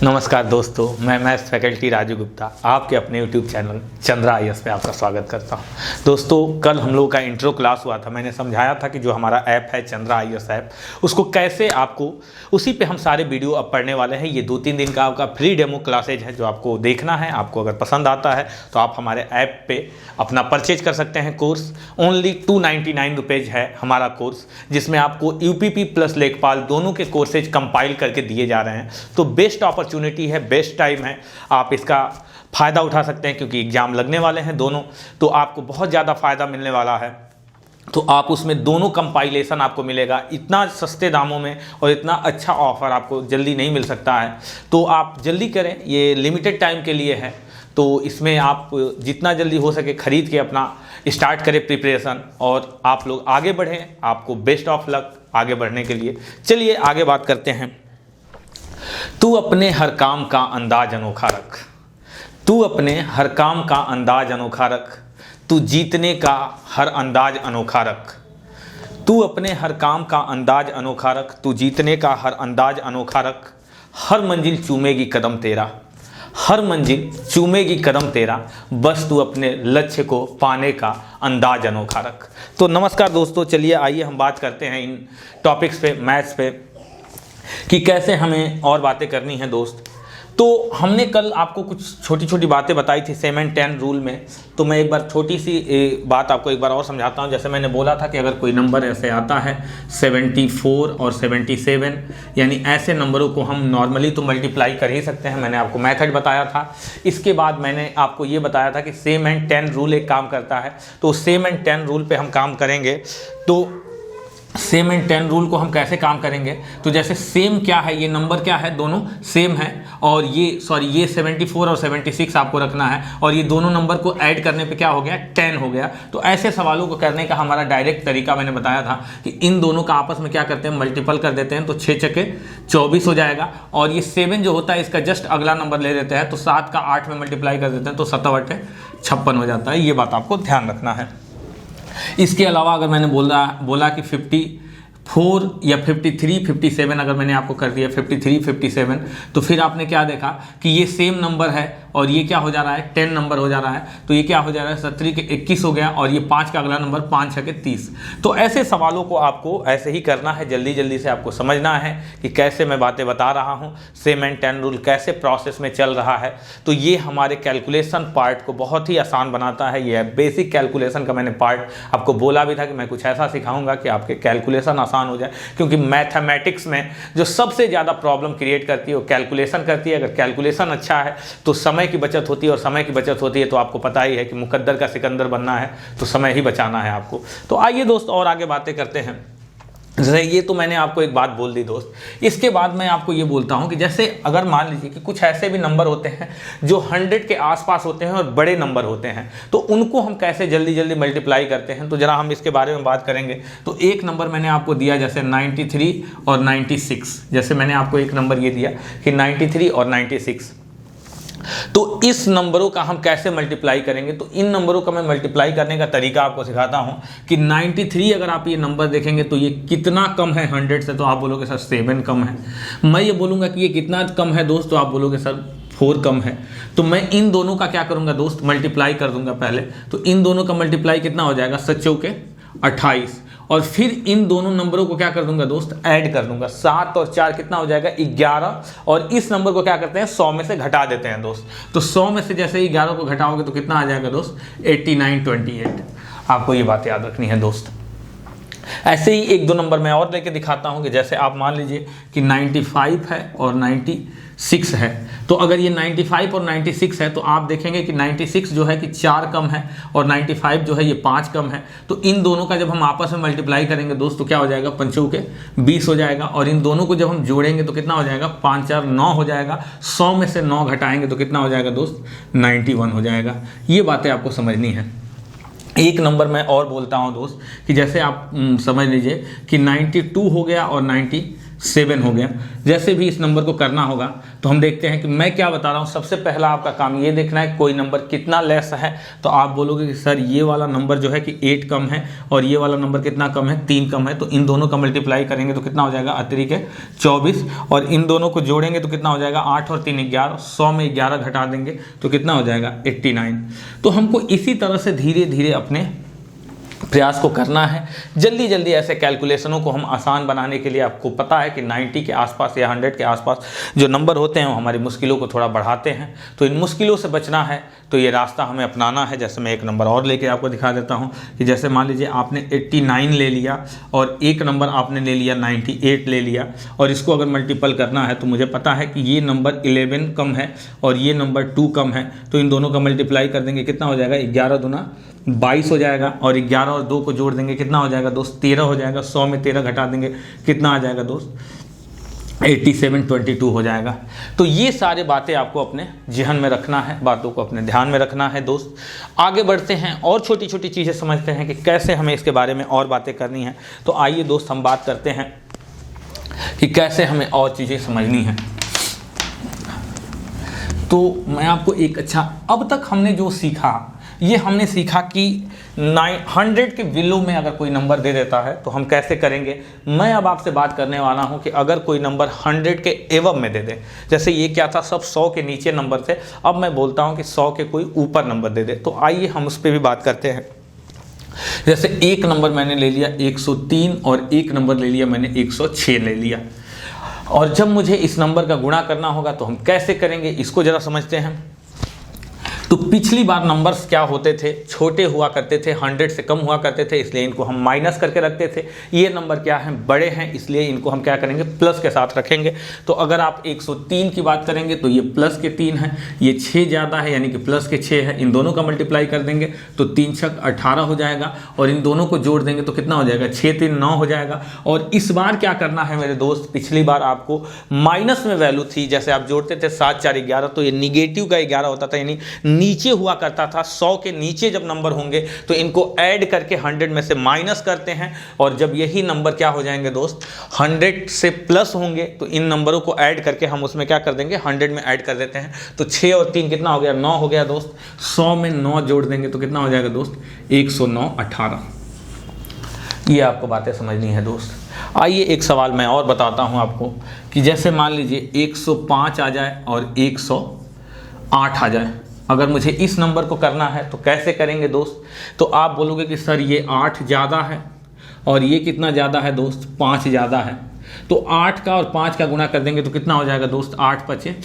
नमस्कार दोस्तों, मैं मैथ्स फैकल्टी राजू गुप्ता आपके अपने यूट्यूब चैनल चंद्रा आईएएस पे आपका स्वागत करता हूं। दोस्तों, कल हम लोगों का इंट्रो क्लास हुआ था। मैंने समझाया था कि जो हमारा ऐप है चंद्रा आईएएस ऐप, उसको कैसे आपको उसी पे हम सारे वीडियो अब पढ़ने वाले हैं। ये 2-3 दिन का आपका फ्री डेमो क्लासेज है जो आपको देखना है। आपको अगर पसंद आता है तो आप हमारे ऐप पे अपना परचेज कर सकते हैं। कोर्स ओनली 299 रुपीज़ है हमारा कोर्स, जिसमें आपको यूपीपी प्लस लेखपाल दोनों के कोर्सेज कंपाइल करके दिए जा रहे हैं। तो बेस्ट अपॉर्चुनिटी है, बेस्ट टाइम है, आप इसका फ़ायदा उठा सकते हैं क्योंकि एग्ज़ाम लगने वाले हैं दोनों, तो आपको बहुत ज़्यादा फ़ायदा मिलने वाला है। तो आप उसमें दोनों कंपाइलेशन आपको मिलेगा इतना सस्ते दामों में, और इतना अच्छा ऑफ़र आपको जल्दी नहीं मिल सकता है। तो आप जल्दी करें, ये लिमिटेड टाइम के लिए है। तो इसमें आप जितना जल्दी हो सके ख़रीद के अपना स्टार्ट करें प्रिपरेशन, और आप लोग आगे बढ़ें। आपको बेस्ट ऑफ लक आगे बढ़ने के लिए। चलिए आगे बात करते हैं। तू अपने हर काम का अंदाज अनोखा रख, तू अपने हर काम का अंदाज अनोखा रख, तू जीतने का हर अंदाज अनोखा रख। तू अपने हर काम का अंदाज अनोखा रख, तू जीतने का हर अंदाज अनोखा रख। हर मंजिल चूमेगी कदम तेरा, हर मंजिल चूमेगी कदम तेरा, बस तू अपने लक्ष्य को पाने का अंदाज अनोखा रख। तो नमस्कार दोस्तों, चलिए आइए हम बात करते हैं इन टॉपिक्स पे, मैथ्स पे, कि कैसे हमें और बातें करनी है दोस्त। तो हमने कल आपको कुछ छोटी छोटी बातें बताई थी 7 and 10 रूल में। तो मैं एक बार छोटी सी बात आपको एक बार और समझाता हूँ। जैसे मैंने बोला था कि अगर कोई नंबर ऐसे आता है 74 और 77, यानी ऐसे नंबरों को हम नॉर्मली तो मल्टीप्लाई कर ही सकते हैं। मैंने आपको मेथड बताया था। इसके बाद मैंने आपको ये बताया था कि 7 and 10 रूल एक काम करता है। तो 7 and 10 रूल पे हम काम करेंगे। तो 7 and 10 रूल को हम कैसे काम करेंगे, तो जैसे सेम क्या है, ये नंबर क्या है, दोनों सेम है, और ये 74 और 76 आपको रखना है, और ये दोनों नंबर को ऐड करने पे क्या हो गया, 10 हो गया। तो ऐसे सवालों को करने का हमारा डायरेक्ट तरीका मैंने बताया था कि इन दोनों का आपस में क्या करते हैं, मल्टीपल कर देते हैं। तो 6 छक्के 24 हो जाएगा, और ये 7 जो होता है इसका जस्ट अगला नंबर ले लेते हैं, तो 7 का 8 में मल्टीप्लाई कर देते हैं, तो 7 8 56 हो जाता है। ये बात आपको ध्यान रखना है। इसके अलावा अगर मैंने बोला कि 54 या 53 57 अगर मैंने आपको कर दिया 53 57, तो फिर आपने क्या देखा कि ये सेम नंबर है, और ये क्या हो जा रहा है, 10 नंबर हो जा रहा है। तो ये क्या हो जा रहा है, 17 के 21 हो गया, और ये 5 का अगला नंबर 5 6 के 30। तो ऐसे सवालों को आपको ऐसे ही करना है, जल्दी जल्दी से आपको समझना है कि कैसे मैं बातें बता रहा हूँ। 7 and 10 रूल कैसे प्रोसेस में चल रहा है। तो ये हमारे कैलकुलेशन पार्ट को बहुत ही आसान बनाता है। ये बेसिक कैलकुलेशन का मैंने पार्ट आपको बोला भी था कि मैं कुछ ऐसा सिखाऊंगा कि आपके कैलकुलेशन आसान हो जाए, क्योंकि मैथमेटिक्स में जो सबसे ज़्यादा प्रॉब्लम क्रिएट करती है वो कैलकुलेशन करती है। अगर कैलकुलेशन अच्छा है तो समय की बचत होती है, और समय की बचत होती है तो आपको पता ही है कि मुकद्दर का सिकंदर बनना है तो समय ही बचाना है आपको। तो आइए दोस्त और आगे बातें करते हैं। जैसे ये तो मैंने आपको एक बात बोल दी दोस्त। इसके बाद मैं आपको ये बोलता हूँ कि जैसे अगर मान लीजिए कि कुछ ऐसे भी नंबर होते हैं जो 100 के आसपास होते हैं और बड़े नंबर होते हैं, तो उनको हम कैसे जल्दी जल्दी मल्टीप्लाई करते हैं, तो जरा हम इसके बारे में बात करेंगे। तो एक नंबर मैंने आपको दिया जैसे 93 और 96, जैसे मैंने आपको एक नंबर ये दिया कि 93 और 96। तो इस नंबरों का हम कैसे मल्टीप्लाई करेंगे, तो इन नंबरों का मैं मल्टीप्लाई करने का तरीका आपको सिखाता हूं कि 93 अगर आप ये नंबर देखेंगे तो ये कितना कम है 100 से, तो आप बोलोगे सर 7 कम है। मैं ये बोलूँगा कि ये कितना कम है दोस्त, तो आप बोलोगे सर 4 कम है। तो मैं इन दोनों का क्या करूँगा दोस्त, मल्टीप्लाई कर दूंगा पहले। तो इन दोनों का मल्टीप्लाई कितना हो जाएगा, 7 चौके 28, और फिर इन दोनों नंबरों को क्या कर दूंगा दोस्त, ऐड कर दूंगा। 7 और 4 कितना हो जाएगा, 11, और इस नंबर को क्या करते हैं, 100 में से घटा देते हैं दोस्त। तो 100 में से जैसे ही 11 को घटाओगे तो कितना आ जाएगा दोस्त, 8928। आपको ये बात याद रखनी है दोस्त। ऐसे ही 1-2 नंबर मैं और लेके दिखाता हूँ कि जैसे आप मान लीजिए कि 95 है और 96 है। तो अगर ये 95 और 96 है तो आप देखेंगे कि 96 जो है कि 4 कम है, और 95 जो है ये 5 कम है। तो इन दोनों का जब हम आपस में मल्टीप्लाई करेंगे दोस्त तो क्या हो जाएगा, 5 चौके 20 हो जाएगा, और इन दोनों को जब हम जोड़ेंगे तो कितना हो जाएगा, 5 4 9 हो जाएगा। 100 में से 9 घटाएंगे तो कितना हो जाएगा दोस्त, 91 हो जाएगा। ये बातें आपको समझनी है। एक नंबर मैं और बोलता हूँ दोस्त कि जैसे आप समझ लीजिए कि 92 हो गया और 96 7 हो गया। जैसे भी इस नंबर को करना होगा तो हम देखते हैं कि मैं क्या बता रहा हूँ। सबसे पहला आपका काम ये देखना है कोई नंबर कितना लेस है, तो आप बोलोगे कि सर ये वाला नंबर जो है कि 8 कम है और ये वाला नंबर कितना कम है, 3 कम है, तो इन दोनों का मल्टीप्लाई करेंगे तो कितना हो जाएगा, अतिरिक्त है 24, और इन दोनों को जोड़ेंगे तो कितना हो जाएगा, 8 और 3 11, 100 में 11 घटा देंगे तो कितना हो जाएगा 89। तो हमको इसी तरह से धीरे धीरे अपने प्रयास को करना है। जल्दी जल्दी ऐसे कैलकुलेशनों को हम आसान बनाने के लिए, आपको पता है कि 90 के आसपास या 100 के आसपास जो नंबर होते हैं वो हमारी मुश्किलों को थोड़ा बढ़ाते हैं। तो इन मुश्किलों से बचना है तो ये रास्ता हमें अपनाना है। जैसे मैं एक नंबर और लेके आपको दिखा देता हूँ कि जैसे मान लीजिए आपने 89 ले लिया और एक नंबर आपने ले लिया 98 ले लिया, और इसको अगर मल्टीपल करना है तो मुझे पता है कि ये नंबर 11 कम है और ये नंबर 2 कम है, तो इन दोनों का मल्टीप्लाई कर देंगे कितना हो जाएगा, 11 दूना 22 हो जाएगा, और 11 और 2 को जोड़ देंगे कितना हो जाएगा दोस्त, 13 हो जाएगा। 100 में 13 घटा देंगे कितना आ जाएगा दोस्त, 8722 हो जाएगा। तो ये सारे बातें आपको अपने जहन में रखना है, बातों को अपने ध्यान में रखना है दोस्त। आगे बढ़ते हैं और छोटी छोटी चीज़ें समझते हैं कि कैसे हमें इसके बारे में और बातें करनी है। तो आइए दोस्त हम बात करते हैं कि कैसे हमें और चीज़ें समझनी है। तो मैं आपको एक अच्छा, अब तक हमने जो सीखा ये हमने सीखा कि 100 के विलो में अगर कोई नंबर दे देता है तो हम कैसे करेंगे। मैं अब आपसे बात करने वाला हूं कि अगर कोई नंबर 100 के एवब में दे दे, जैसे ये क्या था, सब 100 के नीचे नंबर थे, अब मैं बोलता हूं कि 100 के कोई ऊपर नंबर दे दे। तो आइए हम उस पर भी बात करते हैं। जैसे एक नंबर मैंने ले लिया 103 और एक नंबर ले लिया मैंने 106 ले लिया, और जब मुझे इस नंबर का गुणा करना होगा तो हम कैसे करेंगे, इसको जरा समझते हैं। तो पिछली बार नंबर्स क्या होते थे, छोटे हुआ करते थे, 100 से कम हुआ करते थे, इसलिए इनको हम माइनस करके रखते थे। ये नंबर क्या है, बड़े हैं, इसलिए इनको हम क्या करेंगे, प्लस के साथ रखेंगे। तो अगर आप 103 की बात करेंगे तो ये प्लस के 3 है, ये 6 ज़्यादा है यानी कि प्लस के 6 है, इन दोनों का मल्टीप्लाई कर देंगे तो 3 छक 18 हो जाएगा, और इन दोनों को जोड़ देंगे तो कितना हो जाएगा, 6 3 9 हो जाएगा। और इस बार क्या करना है मेरे दोस्त, पिछली बार आपको माइनस में वैल्यू थी, जैसे आप जोड़ते थे 7 4 11, तो ये निगेटिव का 11 होता था, यानी नीचे हुआ करता था। 100 के नीचे जब नंबर होंगे तो इनको ऐड करके 100 में से माइनस करते हैं, और जब यही नंबर क्या हो जाएंगे दोस्त, 100 से प्लस होंगे तो इन नंबरों को ऐड करके हम उसमें क्या कर देंगे, 100 में ऐड कर देते हैं। तो 6 और 3 कितना हो गया, 9 हो गया दोस्त। 100 में 9 जोड़ देंगे तो कितना हो जाएगा दोस्त, 109 18। ये आपको बातें समझनी है दोस्त। आइए एक सवाल मैं और बताता हूं आपको कि जैसे मान लीजिए 105 आ जाए और 108 आ जाए, अगर मुझे इस नंबर को करना है तो कैसे करेंगे दोस्त। तो आप बोलोगे कि सर ये 8 ज़्यादा है और ये कितना ज़्यादा है दोस्त, 5 ज़्यादा है। तो 8 का और 5 का गुणा कर देंगे तो कितना हो जाएगा दोस्त, 8 5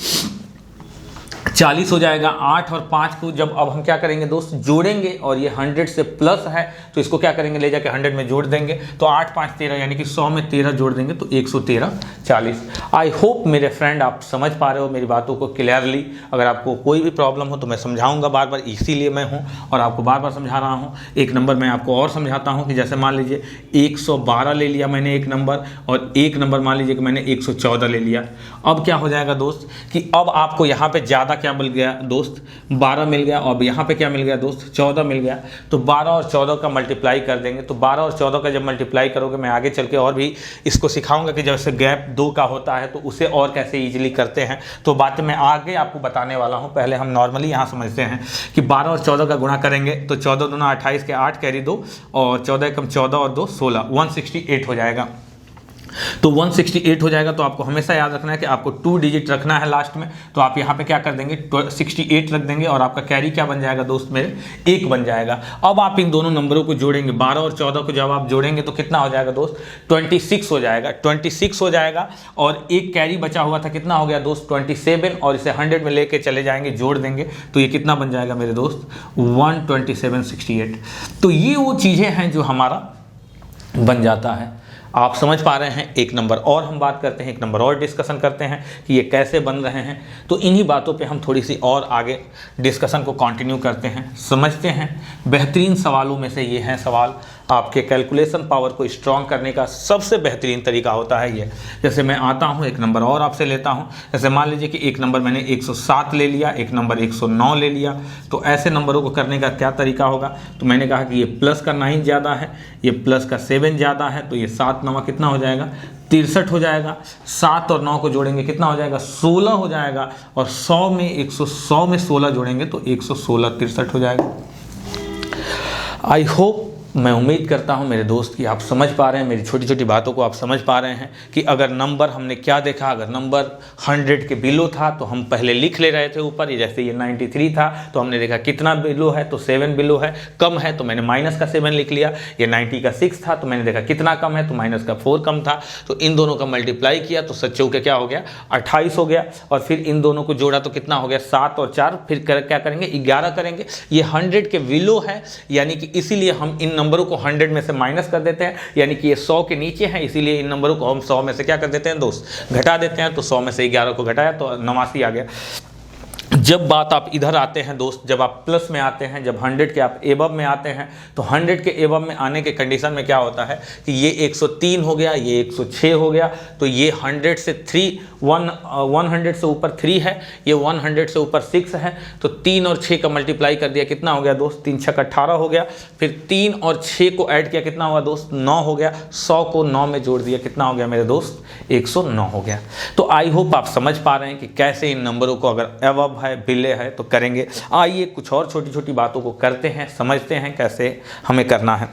40 हो जाएगा। 8 और 5 को जब अब हम क्या करेंगे दोस्त, जोड़ेंगे, और ये 100 से प्लस है तो इसको क्या करेंगे, ले जाके 100 में जोड़ देंगे। तो 8 5 13 यानी कि 100 में 13 जोड़ देंगे तो 113 40। आई होप मेरे फ्रेंड आप समझ पा रहे हो मेरी बातों को क्लियरली। अगर आपको कोई भी प्रॉब्लम हो तो मैं समझाऊंगा बार बार, इसीलिए मैं हूँ और आपको बार बार समझा रहा हूँ। एक नंबर मैं आपको और समझाता हूँ कि जैसे मान लीजिए 112 ले लिया मैंने एक नंबर, और एक नंबर मान लीजिए कि मैंने 114 ले लिया। अब क्या हो जाएगा दोस्त कि अब आपको यहाँ पे ज़्यादा क्या मिल गया दोस्त, 12 मिल गया, और यहाँ पे क्या मिल गया दोस्त, 14 मिल गया। तो 12 और 14 का मल्टीप्लाई कर देंगे। तो 12 और 14 का जब मल्टीप्लाई करोगे, मैं आगे चल के और भी इसको सिखाऊंगा कि जैसे गैप 2 का होता है तो उसे और कैसे ईजिली करते हैं, तो बातें मैं आगे आपको बताने वाला हूँ। पहले हम नॉर्मली यहाँ समझते हैं कि 12 और 14 का गुणा करेंगे तो 14 दूना 28 के 8 कैरी 2, और 14 कम 14 और 2 16, 168 हो जाएगा। तो 168 हो जाएगा। तो आपको हमेशा याद रखना है कि आपको 2 डिजिट रखना है लास्ट में। तो आप यहाँ पे क्या कर देंगे, 68 रख देंगे, और आपका कैरी क्या बन जाएगा दोस्त मेरे, 1 बन जाएगा। अब आप इन दोनों नंबरों को जोड़ेंगे, 12 और 14 को जब आप जोड़ेंगे तो कितना हो जाएगा दोस्त, 26 हो जाएगा। 26 हो जाएगा, और एक कैरी बचा हुआ था, कितना हो गया दोस्त, 27, और इसे 100 में लेके चले जाएंगे, जोड़ देंगे तो ये कितना बन जाएगा मेरे दोस्त, 12768। तो ये वो चीज़ें हैं जो हमारा बन जाता है। आप समझ पा रहे हैं। एक नंबर और हम बात करते हैं, एक नंबर और डिस्कशन करते हैं कि ये कैसे बन रहे हैं। तो इन्हीं बातों पे हम थोड़ी सी और आगे डिस्कशन को कंटिन्यू करते हैं, समझते हैं। बेहतरीन सवालों में से ये है सवाल, आपके कैलकुलेशन पावर को स्ट्रॉन्ग करने का सबसे बेहतरीन तरीका होता है ये। जैसे मैं आता हूँ एक नंबर और आपसे लेता हूँ, जैसे मान लीजिए कि एक नंबर मैंने 107 ले लिया, एक नंबर 109 ले लिया, तो ऐसे नंबरों को करने का क्या तरीका होगा। तो मैंने कहा कि ये प्लस का 9 ज़्यादा है, ये प्लस का 7 ज़्यादा है, तो ये 7 9 कितना हो जाएगा 63 हो जाएगा। 7 और 9 को जोड़ेंगे कितना हो जाएगा 16 हो जाएगा, और 100 में 16 जोड़ेंगे तो 116 63 हो जाएगा। आई होप, मैं उम्मीद करता हूं मेरे दोस्त कि आप समझ पा रहे हैं, मेरी छोटी छोटी बातों को आप समझ पा रहे हैं कि अगर नंबर हमने क्या देखा, अगर नंबर 100 के बिलो था तो हम पहले लिख ले रहे थे ऊपर, जैसे ये 93 था तो हमने देखा कितना बिलो है, तो 7 बिलो है, कम है तो मैंने माइनस का 7 लिख लिया। ये 90 का 6 था तो मैंने देखा कितना कम है, तो माइनस का 4 कम था, तो इन दोनों का मल्टीप्लाई किया तो 7 चौके क्या हो गया 28 हो गया, और फिर इन दोनों को जोड़ा तो कितना हो गया 7 और 4, फिर क्या करेंगे 11 करेंगे। ये 100 के बिलो है, यानी कि इसीलिए हम इन नंबरों को 100 में से माइनस कर देते हैं, यानी कि ये 100 के नीचे हैं, इसीलिए इन नंबरों को हम 100 में से क्या कर देते हैं दोस्त घटा देते हैं। तो 100 में से 11 को घटाया तो 89 आ गया। जब बात आप इधर आते हैं दोस्त, जब आप प्लस में आते हैं, जब 100 के आप एबव में आते हैं, तो 100 के एबव में आने के कंडीशन में क्या होता है कि ये 103 हो गया, ये 106 हो गया, तो ये 100 से 100 से ऊपर 3 है, ये 100 से ऊपर 6 है, तो 3 और 6 का मल्टीप्लाई कर दिया कितना हो गया दोस्त 3 6 18 हो गया, फिर 3 और 6 को ऐड किया कितना हुआ दोस्त 9 हो गया, 100 को 9 में जोड़ दिया कितना हो गया मेरे दोस्त 109 हो गया। तो आई होप आप समझ पा रहे हैं कि कैसे इन नंबरों को अगर एबव है बिले है तो करेंगे। आइए कुछ और छोटी छोटी बातों को करते हैं, समझते हैं कैसे हमें करना है।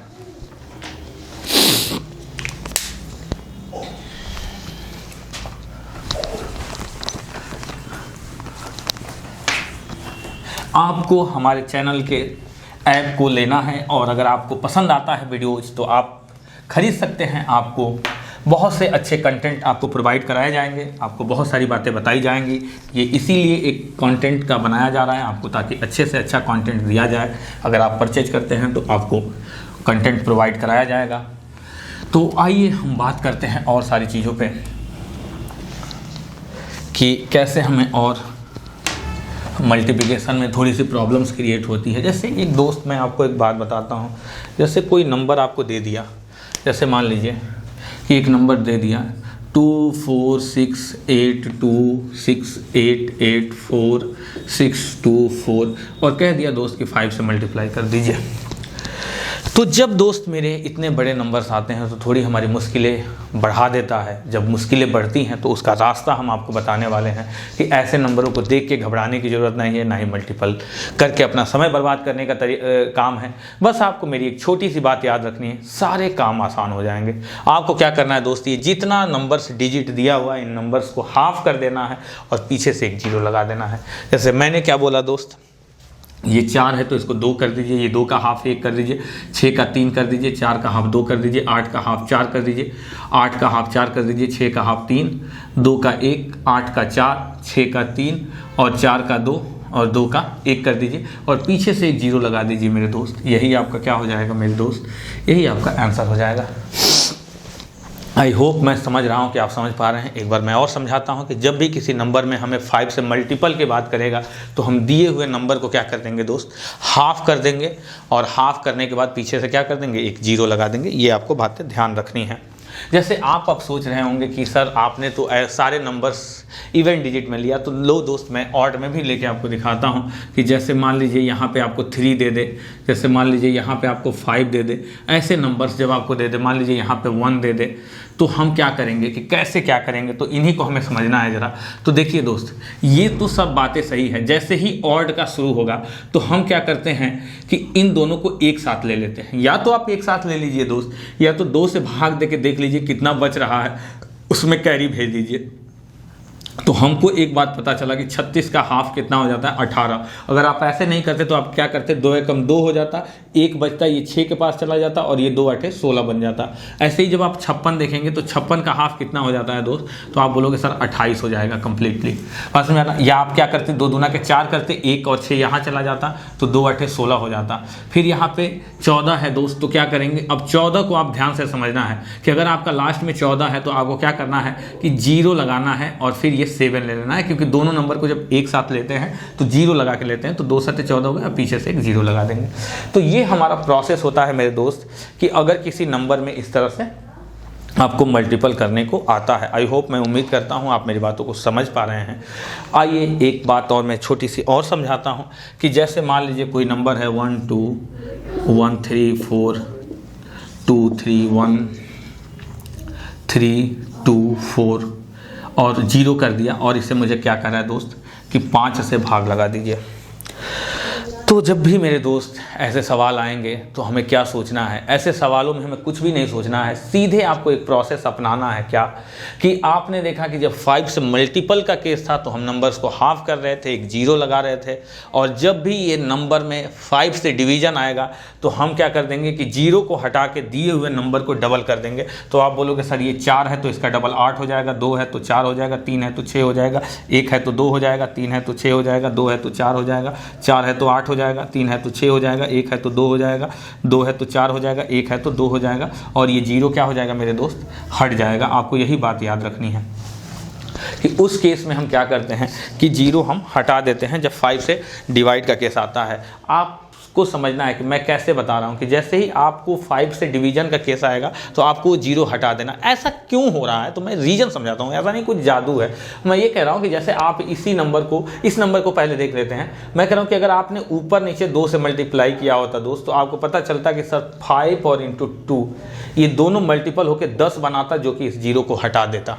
आपको हमारे चैनल के ऐप को लेना है, और अगर आपको पसंद आता है वीडियोज तो आप खरीद सकते हैं। आपको बहुत से अच्छे कंटेंट आपको प्रोवाइड कराए जाएंगे, आपको बहुत सारी बातें बताई जाएंगी। ये इसीलिए एक कंटेंट का बनाया जा रहा है आपको, ताकि अच्छे से अच्छा कंटेंट दिया जाए। अगर आप परचेज करते हैं तो आपको कंटेंट प्रोवाइड कराया जाएगा। तो आइए हम बात करते हैं और सारी चीज़ों पे कि कैसे हमें और मल्टीप्लिकेशन में थोड़ी सी प्रॉब्लम्स क्रिएट होती है। जैसे एक दोस्त, मैं आपको एक बात बताता हूँ, जैसे कोई नंबर आपको दे दिया, जैसे मान लीजिए कि एक नंबर दे दिया 246826884624 और कह दिया दोस्त कि 5 से मल्टीप्लाई कर दीजिए। तो जब दोस्त मेरे इतने बड़े नंबर्स आते हैं तो थोड़ी हमारी मुश्किलें बढ़ा देता है। जब मुश्किलें बढ़ती हैं तो उसका रास्ता हम आपको बताने वाले हैं कि ऐसे नंबरों को देख के घबराने की ज़रूरत नहीं है, ना ही मल्टीपल करके अपना समय बर्बाद करने का काम है। बस आपको मेरी एक छोटी सी बात याद रखनी है, सारे काम आसान हो जाएंगे। आपको क्या करना है दोस्त, ये जितना नंबर्स डिजिट दिया हुआ है इन नंबर्स को हाफ कर देना है और पीछे से एक 0 लगा देना है। जैसे मैंने क्या बोला दोस्त, ये 4 है तो इसको 2 कर दीजिए, ये 2 का हाफ 1 कर दीजिए, 6 का 3 कर दीजिए, 4 का हाफ 2 कर दीजिए, 8 का हाफ 4 कर दीजिए, 8 का हाफ 4 कर दीजिए, 6 का हाफ 3, 2 का 1, 8 का 4, 6 का 3 और 4 का 2 और 2 का 1 कर दीजिए और पीछे से एक 0 लगा दीजिए मेरे दोस्त। यही आपका क्या हो जाएगा मेरे दोस्त, यही आपका आंसर हो जाएगा। आई होप मैं समझ रहा हूँ कि आप समझ पा रहे हैं। एक बार मैं और समझाता हूँ कि जब भी किसी नंबर में हमें 5 से मल्टीपल की बात करेगा तो हम दिए हुए नंबर को क्या कर देंगे दोस्त, हाफ कर देंगे और हाफ करने के बाद पीछे से क्या कर देंगे, एक 0 लगा देंगे। ये आपको बातें ध्यान रखनी है। जैसे आप अब सोच रहे होंगे कि सर आपने तो सारे नंबर्स इवन डिजिट में लिया, तो लो दोस्त मैं ऑड में भी लेके आपको दिखाता हूँ कि जैसे मान लीजिए यहाँ पे आपको 3 दे दे, जैसे मान लीजिए यहाँ पे आपको 5 दे दे, ऐसे नंबर्स जब आपको दे दे, मान लीजिए यहाँ पे 1 दे दे, तो हम क्या करेंगे कि कैसे क्या करेंगे, तो इन्हीं को हमें समझना है ज़रा। तो देखिए दोस्त, ये तो सब बातें सही है। जैसे ही ऑड का शुरू होगा तो हम क्या करते हैं कि इन दोनों को एक साथ ले लेते हैं। या तो आप एक साथ ले लीजिए दोस्त, या तो 2 से भाग दे के देख लीजिए कितना बच रहा है, उसमें कैरी भेज दीजिए। तो हमको एक बात पता चला कि 36 का हाफ कितना हो जाता है, 18। अगर आप ऐसे नहीं करते तो आप क्या करते, 2 एकम 2 हो जाता, 1 बचता, ये 6 के पास चला जाता और ये 2 8 16 बन जाता। ऐसे ही जब आप 56 देखेंगे तो 56 का हाफ कितना हो जाता है दोस्त, तो आप बोलोगे सर 28 हो जाएगा कंप्लीटली। बस में आता, या आप क्या करते, 2 दूना के 4 करते, 1 और 6 यहाँ चला जाता तो 2 8 16 हो जाता। फिर यहाँ पे 14 है दोस्त, तो क्या करेंगे, अब 14 को आप ध्यान से समझना है कि अगर आपका लास्ट में 14 है तो आपको क्या करना है कि 0 लगाना है और फिर ये 7 ले लेना है, क्योंकि दोनों नंबर को जब एक साथ लेते हैं तो 0 लगा के लेते हैं, तो 2 7 14 हो गया, पीछे से एक 0 लगा देंगे। तो ये ये हमारा प्रोसेस होता है मेरे दोस्त कि अगर किसी नंबर में इस तरह से आपको मल्टीपल करने को आता है। आई होप, मैं उम्मीद करता हूँ आप मेरी बातों को समझ पा रहे हैं। आइए एक बात और मैं छोटी सी और समझाता हूँ कि जैसे मान लीजिए कोई नंबर है 1 2 1 3 4 2 3 1 3 2 4 और 0 कर दिया, और इसे मुझे क्या करना है दोस्त कि 5 से भाग लगा दीजिए। तो जब भी मेरे दोस्त ऐसे सवाल आएंगे तो हमें क्या सोचना है? ऐसे सवालों में हमें कुछ भी नहीं सोचना है, सीधे आपको एक प्रोसेस अपनाना है। क्या कि आपने देखा कि जब 5 से मल्टीपल का केस था तो हम नंबर्स को हाफ कर रहे थे, एक 0 लगा रहे थे, और जब भी ये नंबर में 5 से डिवीजन आएगा तो हम क्या कर देंगे कि 0 को हटा के दिए हुए नंबर को डबल कर देंगे। तो आप बोलोगे सर ये 4 है तो इसका डबल 8 हो जाएगा, 2 है तो 4 हो जाएगा, 3 है तो 6 हो जाएगा, 1 है तो 2 हो जाएगा, 3 है तो 6 हो जाएगा, 2 है तो 4 हो जाएगा, 4 है तो 8 हो जाएगा, 3 है तो 6 हो जाएगा, 1 है तो 2 हो जाएगा, 2 है तो 4 हो जाएगा, 1 है तो 2 हो जाएगा, और ये 0 क्या हो जाएगा मेरे दोस्त? हट जाएगा। आपको यही बात याद रखनी है कि उस केस में हम क्या करते हैं कि 0 हम हटा देते हैं जब 5 से डिवाइड का केस आता है। आपको समझना है कि मैं कैसे बता रहा हूं कि जैसे ही आपको 5 से डिवीजन का केस आएगा तो आपको 0 हटा देना। ऐसा क्यों हो रहा है तो मैं रीजन समझाता हूं, ऐसा नहीं कुछ जादू है। मैं ये कह रहा हूं कि जैसे आप इस नंबर को पहले देख लेते हैं। मैं कह रहा हूं कि अगर आपने ऊपर नीचे 2 से मल्टीप्लाई किया होता दोस्त तो आपको पता चलता कि सर 5 और इंटू 2 ये दोनों मल्टीपल होकर 10 बनाता, जो कि इस 0 को हटा देता,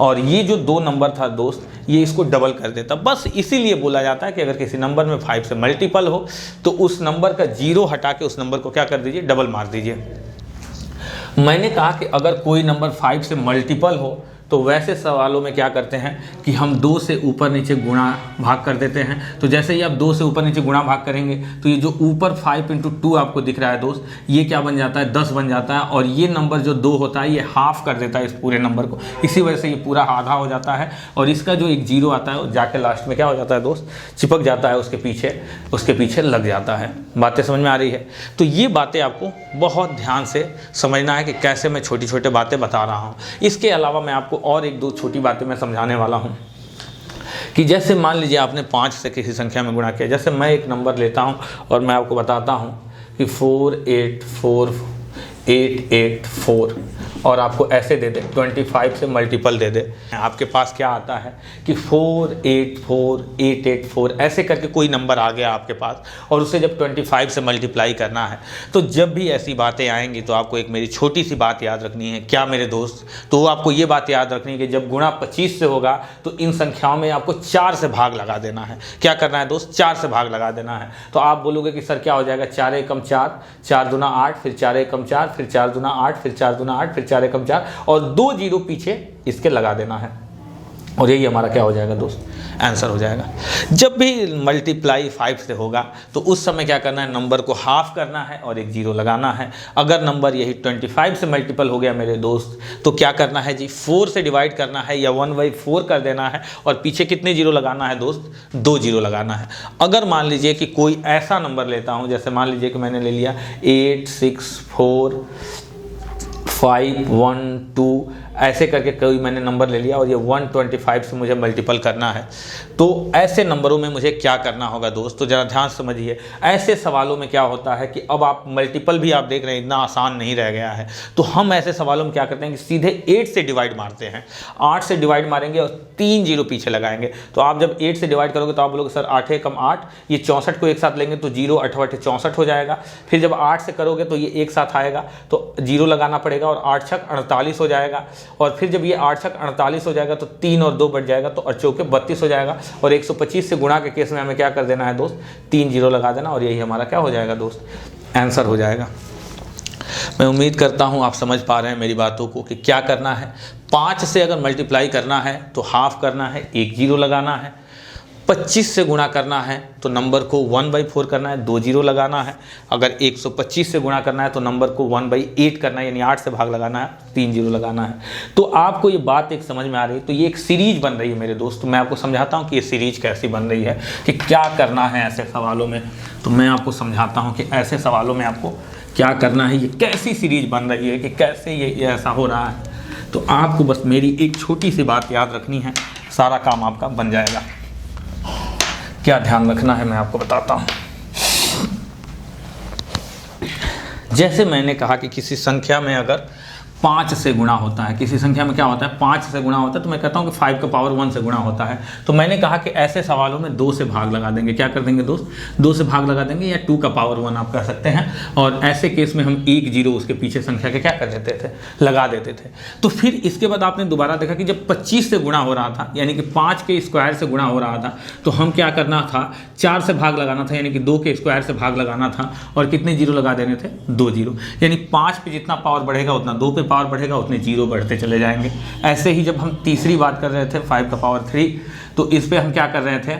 और ये जो 2 नंबर था दोस्त ये इसको डबल कर देता। बस इसीलिए बोला जाता है कि अगर किसी नंबर में 5 से मल्टीपल हो तो उस नंबर का 0 हटा के उस नंबर को क्या कर दीजिए? डबल मार दीजिए। मैंने कहा कि अगर कोई नंबर 5 से मल्टीपल हो तो वैसे सवालों में क्या करते हैं कि हम 2 से ऊपर नीचे गुणा भाग कर देते हैं। तो जैसे ही आप 2 से ऊपर नीचे गुणा भाग करेंगे तो ये जो ऊपर 5 इंटू 2 आपको दिख रहा है दोस्त, ये क्या बन जाता है? 10 बन जाता है, और ये नंबर जो 2 होता है ये हाफ कर देता है इस पूरे नंबर को। इसी वजह से ये पूरा आधा हो जाता है, और इसका जो एक 0 आता है जाके लास्ट में क्या हो जाता है दोस्त? चिपक जाता है, उसके पीछे लग जाता है। बातें समझ में आ रही है? तो ये बातें आपको बहुत ध्यान से समझना है कि कैसे मैं छोटी छोटी बातें बता रहा हूँ। इसके अलावा मैं आपको और 1-2 छोटी बातें मैं समझाने वाला हूँ कि जैसे मान लीजिए आपने 5 से किसी संख्या में गुणा किया। जैसे मैं एक नंबर लेता हूँ और मैं आपको बताता हूँ कि 484884, और आपको ऐसे दे दे 25 से मल्टीपल दे दे। आपके पास क्या आता है कि 484884 ऐसे करके कोई नंबर आ गया आपके पास, और उसे जब 25 से मल्टीप्लाई करना है तो जब भी ऐसी बातें आएंगी तो आपको एक मेरी छोटी सी बात याद रखनी है। क्या मेरे दोस्त? तो आपको ये बात याद रखनी है कि जब गुणा 25 से होगा तो इन संख्याओं में आपको 4 से भाग लगा देना है। क्या करना है दोस्त? 4 से भाग लगा देना है। तो आप बोलोगे कि सर क्या हो जाएगा? 4 एकम 4, 4 दूना 8, फिर 4 एकम 4, फिर 4 दूना 8, फिर 4 दूना 8, फिर 4 एकम 4, और 2 0 पीछे इसके लगा देना है, और यही हमारा क्या हो जाएगा दोस्त? आंसर हो जाएगा। जब भी मल्टीप्लाई 5 से होगा तो उस समय क्या करना है? नंबर को हाफ करना है और एक 0 लगाना है। अगर नंबर यही 25 से मल्टीपल हो गया मेरे दोस्त तो क्या करना है जी? 4 से डिवाइड करना है या 1/4 कर देना है, और पीछे कितने 0 लगाना है दोस्त? 2 0 लगाना है। अगर मान लीजिए कि कोई ऐसा नंबर लेता हूँ, जैसे मान लीजिए कि मैंने ले लिया 8 6 4 5 1 2, ऐसे करके कोई मैंने नंबर ले लिया और ये 125 से मुझे मल्टीपल करना है, तो ऐसे नंबरों में मुझे क्या करना होगा दोस्त? तो ज़रा ध्यान समझिए। ऐसे सवालों में क्या होता है कि अब आप मल्टीपल भी आप देख रहे हैं, इतना आसान नहीं रह गया है। तो हम ऐसे सवालों में क्या करते हैं कि सीधे 8 से डिवाइड मारते हैं। 8 से डिवाइड मारेंगे और 3 0 पीछे लगाएंगे। तो आप जब 8 से डिवाइड करोगे तो आप बोलोगे सर 8 एकम 8, ये 64 को एक साथ लेंगे तो 0 8 8 64 हो जाएगा। फिर जब 8 से करोगे तो ये एक साथ आएगा तो 0 लगाना पड़ेगा, और 8 छक 48 हो जाएगा। और फिर जब ये 8 छक 48 हो जाएगा तो 3 और 2 बढ़ जाएगा तो 8 चौके 32 हो जाएगा। और 125 से गुणा के केस में हमें क्या कर देना है दोस्त? 3 0 लगा देना, और यही हमारा क्या हो जाएगा दोस्त? आंसर हो जाएगा। मैं उम्मीद करता हूं आप समझ पा रहे हैं मेरी बातों को कि क्या करना है। 5 से अगर मल्टीप्लाई करना है तो हाफ करना है, एक 0 लगाना है। 25 से गुणा करना है तो नंबर को 1/4 करना है, 2 0 लगाना है। अगर 125 से गुणा करना है तो नंबर को 1/8 करना है, यानी 8 से भाग लगाना है, 3 0 लगाना है। तो आपको ये बात एक समझ में आ रही है। तो ये एक सीरीज बन रही है मेरे दोस्त। मैं आपको समझाता हूँ कि ये सीरीज कैसी बन रही है, कि क्या करना है ऐसे सवालों में। तो मैं आपको समझाता हूँ कि ऐसे सवालों में आपको क्या करना है, ये कैसी सीरीज बन रही है, कि कैसे ये ऐसा हो रहा है। तो आपको बस मेरी एक छोटी सी बात याद रखनी है, सारा काम आपका बन जाएगा। क्या ध्यान रखना है मैं आपको बताता हूं। जैसे मैंने कहा कि किसी संख्या में अगर 5 से गुणा होता है, किसी संख्या में क्या होता है 5 से गुणा होता है, तो मैं कहता हूँ कि 5 का पावर 1 से गुणा होता है। तो मैंने कहा कि ऐसे सवालों में 2 से भाग लगा देंगे। क्या कर देंगे दोस्त, 2 से भाग लगा देंगे, या 2 का पावर 1 आप कह सकते हैं। और ऐसे केस में हम 1 0 उसके पीछे संख्या के क्या कर देते थे, लगा देते थे। तो फिर इसके बाद आपने दोबारा देखा कि जब 25 से गुणा हो रहा था, यानी कि 5 के स्क्वायर से गुणा हो रहा था, तो हम क्या करना था, 4 से भाग लगाना था, यानी कि 2 के स्क्वायर से भाग लगाना था, और कितने जीरो लगा देने थे, 2 जीरो। यानी 5 पे जितना पावर बढ़ेगा उतना 2 पे पावर बढ़ेगा, उतने जीरो बढ़ते चले जाएंगे। ऐसे ही जब हम तीसरी बात कर रहे थे 5 का पावर 3, तो इस पे हम क्या कर रहे थे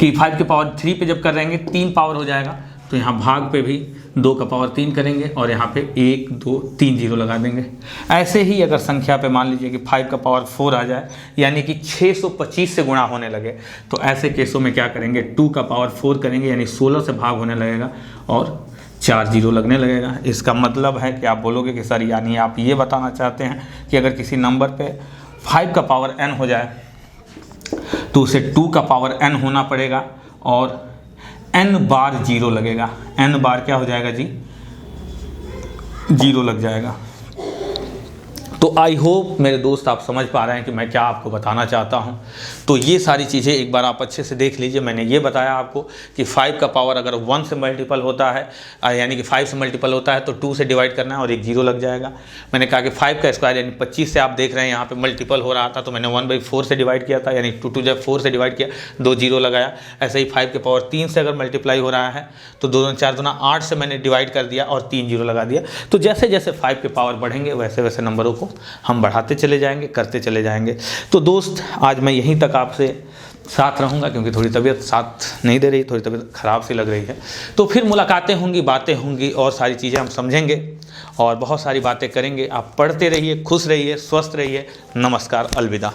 कि 5 के पावर 3 पे जब कर रहेंगे 3 पावर हो जाएगा, तो यहाँ भाग पे भी 2 का पावर 3 करेंगे और यहाँ पे 1 2 3 जीरो लगा देंगे। ऐसे ही अगर संख्या पे मान लीजिए कि 5 का पावर 4 आ जाए, यानी कि 625 से गुणा होने लगे, तो ऐसे केसों में क्या करेंगे, 2 का पावर 4 करेंगे, यानी 16 से भाग होने लगेगा और 4 जीरो लगने लगेगा। इसका मतलब है कि आप बोलोगे कि सर यानी आप ये बताना चाहते हैं कि अगर किसी नंबर पे 5 का पावर n हो जाए तो उसे 2 का पावर n होना पड़ेगा और n बार जीरो लगेगा। n बार क्या हो जाएगा जी, जीरो लग जाएगा। तो आई होप मेरे दोस्त आप समझ पा रहे हैं कि मैं क्या आपको बताना चाहता हूं। तो ये सारी चीज़ें एक बार आप अच्छे से देख लीजिए। मैंने ये बताया आपको कि 5 का पावर अगर 1 से मल्टीपल होता है, यानी कि 5 से मल्टीपल होता है, तो 2 से डिवाइड करना है और 1 जीरो लग जाएगा। मैंने कहा कि 5 का स्क्वायर यानी 25 से आप देख रहे हैं यहाँ पे मल्टीपल हो रहा था, तो मैंने 1/4 से डिवाइड किया था, यानी 2 जब 4 से डिवाइड किया 2 जीरो लगाया। ऐसे ही 5 के पावर 3 से अगर मल्टीप्लाई हो रहा है तो 2 2 4 2 8 से मैंने डिवाइड कर दिया और 3 जीरो लगा दिया। तो जैसे जैसे 5 के पावर बढ़ेंगे वैसे वैसे नंबरों को हम बढ़ाते चले जाएंगे, करते चले जाएंगे। तो दोस्त आज मैं यहीं तक आपसे साथ रहूँगा, क्योंकि थोड़ी तबीयत साथ नहीं दे रही, थोड़ी तबीयत ख़राब सी लग रही है। तो फिर मुलाकातें होंगी, बातें होंगी और सारी चीज़ें हम समझेंगे और बहुत सारी बातें करेंगे। आप पढ़ते रहिए, खुश रहिए, स्वस्थ रहिए। नमस्कार, अलविदा।